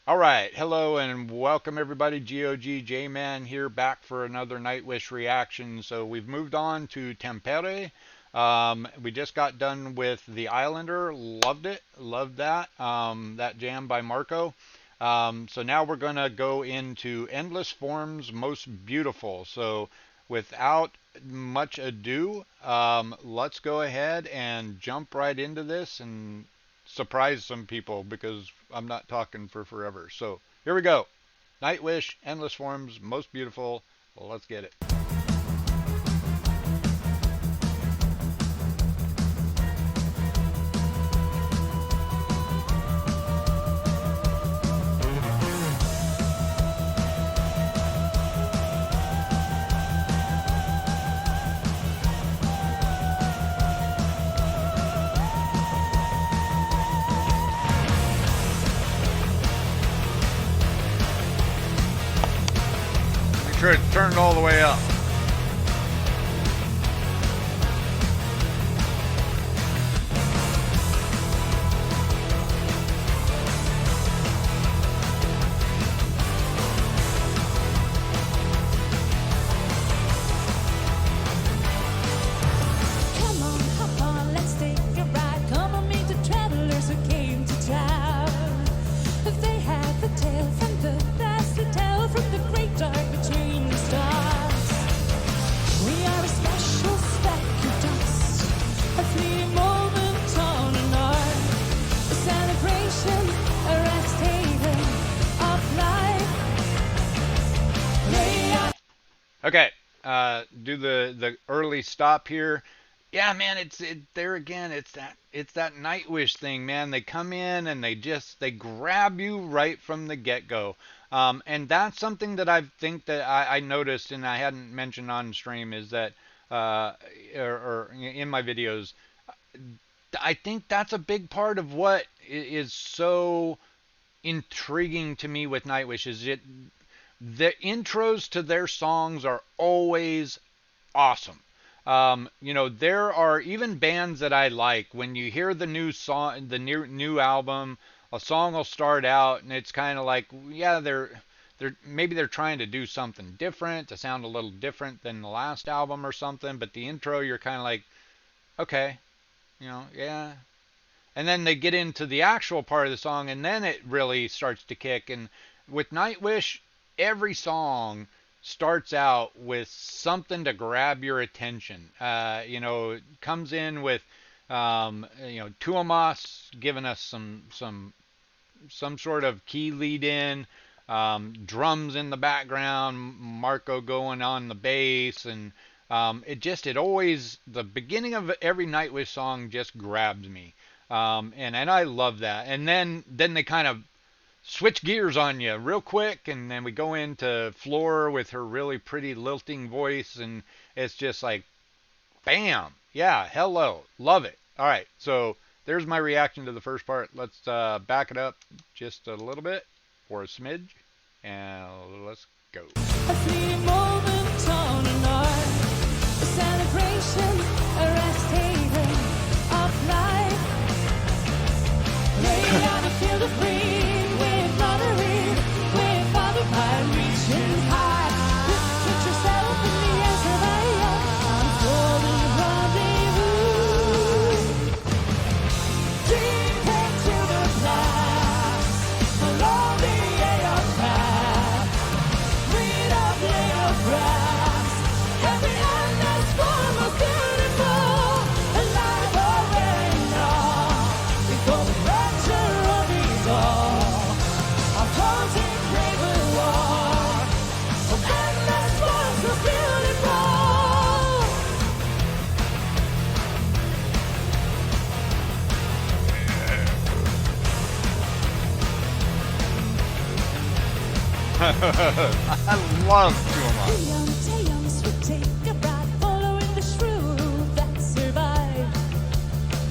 All right, hello and welcome everybody. GOG J-Man here, back for another Nightwish reaction. So we've moved on to Tampere. We just got done with The Islander. Loved it. Loved that. That jam by Marco. So now we're going to go into Endless Forms Most Beautiful. So without much ado, let's go ahead and jump right into this and surprise some people because I'm not talking for forever. So here we go. Nightwish, Endless Forms, Most Beautiful. Well, let's get it. Make sure it's turned all the way up. Come on, hop on, let's take a ride. Come on, meet the travelers who came to town. They had the tale from the past, the tale from the great dark between the stars. We are a special speck of dust, a fleeting moment on an arc, a celebration, a rest haven of life. They are Okay, do the early stop here. Yeah, man, it's there again. It's that Nightwish thing, man. They come in and they grab you right from the get-go. And that's something that I noticed and I hadn't mentioned on stream is that or in my videos. I think that's a big part of what is so intriguing to me with Nightwish is the intros to their songs are always awesome. There are even bands that I like. When you hear the new song, the new album, a song will start out and it's kind of like, yeah, maybe they're trying to do something different, to sound a little different than the last album or something. But the intro, you're kind of like, okay, yeah. And then they get into the actual part of the song, and then it really starts to kick. And with Nightwish, every song starts out with something to grab your attention. It comes in with, Tuomas giving us some sort of key lead in, drums in the background, Marco going on the bass, and it always, the beginning of every Nightwish song just grabs me. And I love that. And then they kind of switch gears on you real quick, and then we go into Floor with her really pretty lilting voice, and it's just like, bam, yeah, hello, love it. All right, so there's my reaction to the first part. Let's back it up just a little bit or a smidge, and let's go. a fleeting moment on an arc, a celebration, a rest haven of life. Lay on a field of green, with lottery, with father by reaching high. Put yourself in the eyes of a unfolding rendezvous. Deep into the past, along the air path. Read up, lay of grass. Every endless form was beautiful, alive or wearing all. Before the rapture of it all, our closing craven war. Of endless forms was beautiful. I love Tuomas. Teons would take a ride, following the shrew that survived.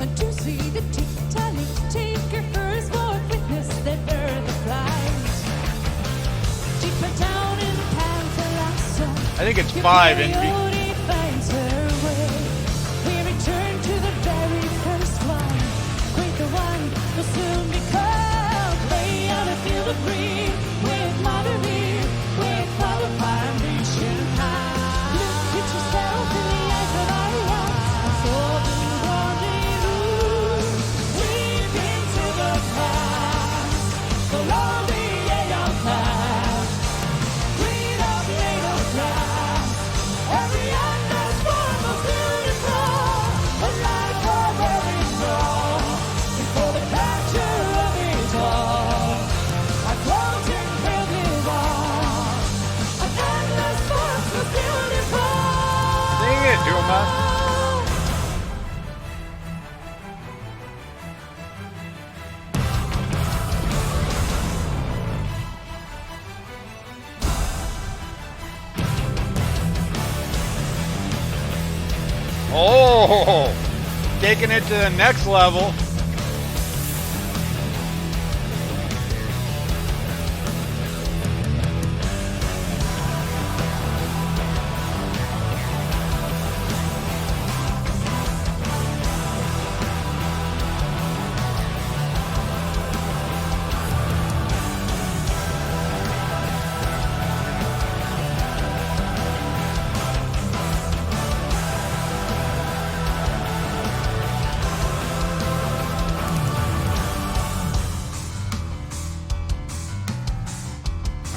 And to see the Titanic take her first more witness than earth flight. Deeper down in Panthalassa, I think it's 5 in Coyote finds her way. We return to the very first one. Great the one will soon become. Lay on a field of green. Oh, taking it to the next level.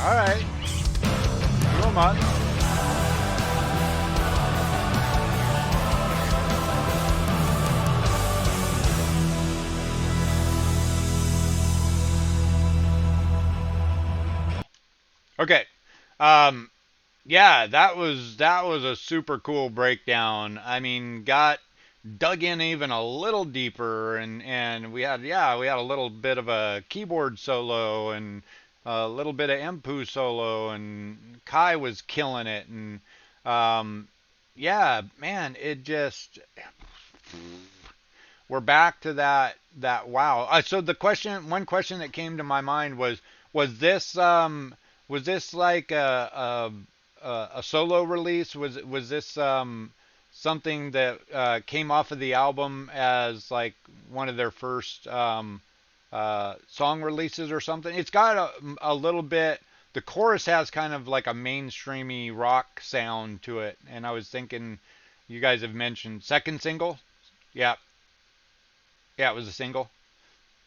All right, come on. Okay. Um, yeah, that was a super cool breakdown. I mean, got dug in even a little deeper, and we had a little bit of a keyboard solo and a little bit of Empu solo, and Kai was killing it, and um, yeah, man, it just we're back to that wow. So one question that came to my mind was this was this like a solo release? Was this something that came off of the album as like one of their first song releases or something? It's got a little bit. The chorus has kind of like a mainstreamy rock sound to it, and I was thinking, you guys have mentioned second single. Yeah, yeah, it was a single.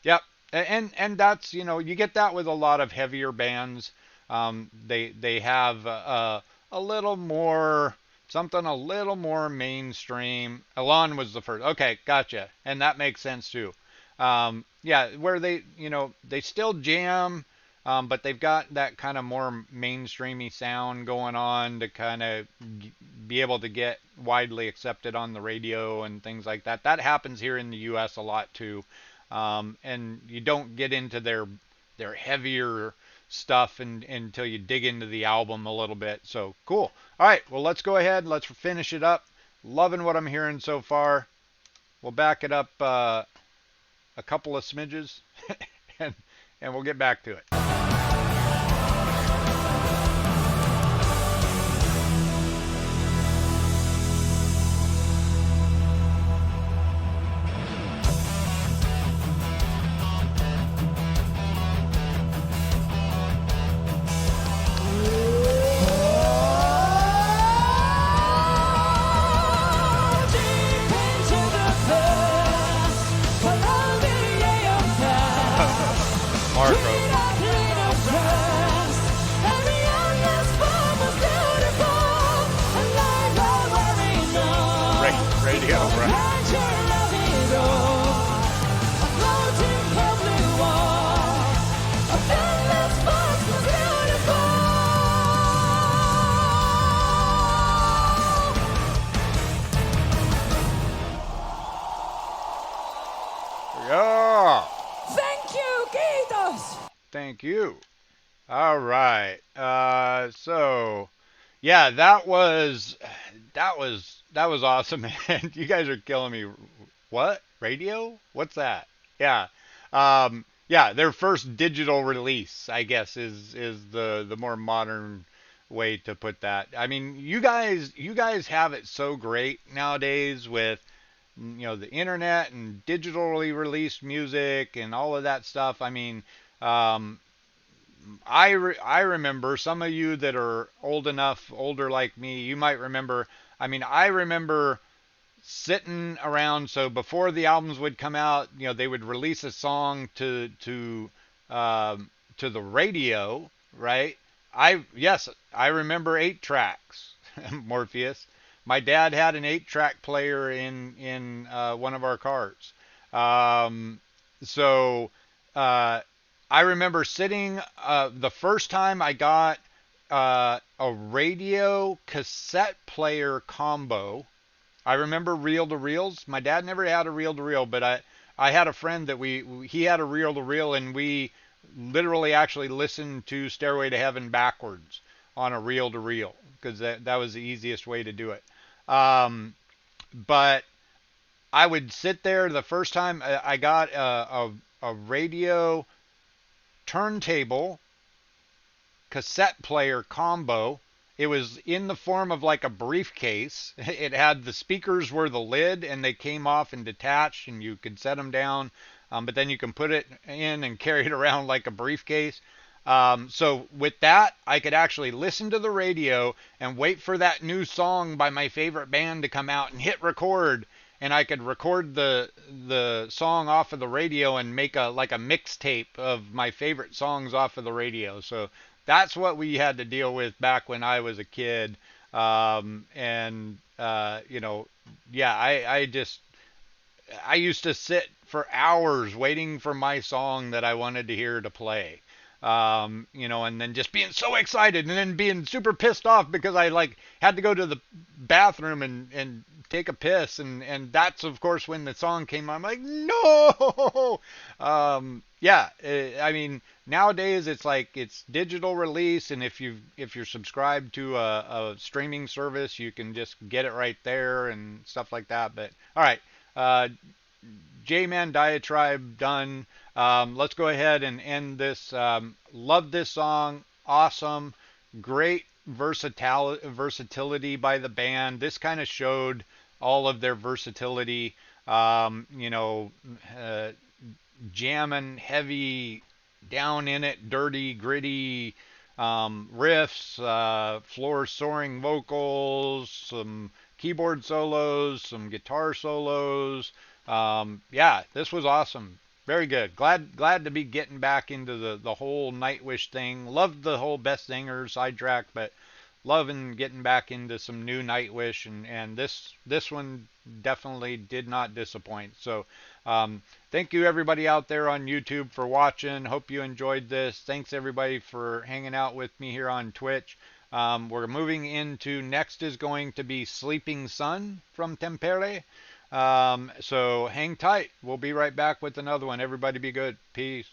Yep, and that's you get that with a lot of heavier bands. They have a little more something a little more mainstream. Alon was the first. Okay, gotcha, and that makes sense too. Yeah, where they still jam, but they've got that kind of more mainstreamy sound going on to kind of be able to get widely accepted on the radio and things like that. That happens here in the U.S. a lot too, and you don't get into their heavier stuff until you dig into the album a little bit. So cool. All right, well let's go ahead. Let's finish it up. Loving what I'm hearing so far. We'll back it up a couple of smidges, and and we'll get back to it. Deep into the past, Columbia Marco. Radio, right? Yeah. Thank you, kiitos. Thank you. All right. So yeah, that was awesome, man. You guys are killing me. What? Radio? What's that? Yeah. Yeah, their first digital release, I guess, is the more modern way to put that. I mean, you guys have it so great nowadays with the internet and digitally released music and all of that stuff. I mean, um, I remember some of you that are older like me, you might remember. I mean, I remember sitting around. So before the albums would come out, they would release a song to the radio, right? I remember 8 tracks, Morpheus. My dad had an 8-track player in one of our cars. Um, so I remember sitting the first time I got a radio cassette player combo. I remember reel to reels. My dad never had a reel to reel, but I had a friend that he had a reel to reel, and we literally actually listened to Stairway to Heaven backwards on a reel to reel because that was the easiest way to do it. Um, but I would sit there the first time I got a radio turntable cassette player combo. It was in the form of like a briefcase. It had the speakers were the lid and they came off and detached and you could set them down. But then you can put it in and carry it around like a briefcase. So with that, I could actually listen to the radio and wait for that new song by my favorite band to come out and hit record. And I could record the song off of the radio and make a like a mixtape of my favorite songs off of the radio. So that's what we had to deal with back when I was a kid. And you know, yeah, I used to sit for hours waiting for my song that I wanted to hear to play. You know, and then just being so excited and then being super pissed off because I like had to go to the bathroom and take a piss and that's of course when the song came on. I'm like, no. Yeah, I mean nowadays it's like it's digital release and if you're subscribed to a streaming service you can just get it right there and stuff like that. But all right, uh, J-Man diatribe done. Let's go ahead and end this. Love this song. Awesome. Great versatility by the band. This kind of showed all of their versatility. You know, jamming, heavy, down in it, dirty, gritty riffs, floor soaring vocals, some keyboard solos, some guitar solos. Yeah, this was awesome. Very good. Glad to be getting back into the whole Nightwish thing. Loved the whole Best Singer sidetrack, but loving getting back into some new Nightwish and this one definitely did not disappoint. So thank you everybody out there on YouTube for watching. Hope you enjoyed this. Thanks everybody for hanging out with me here on Twitch. We're moving into next is going to be Sleeping Sun from Tampere. So hang tight. We'll be right back with another one. Everybody be good. Peace.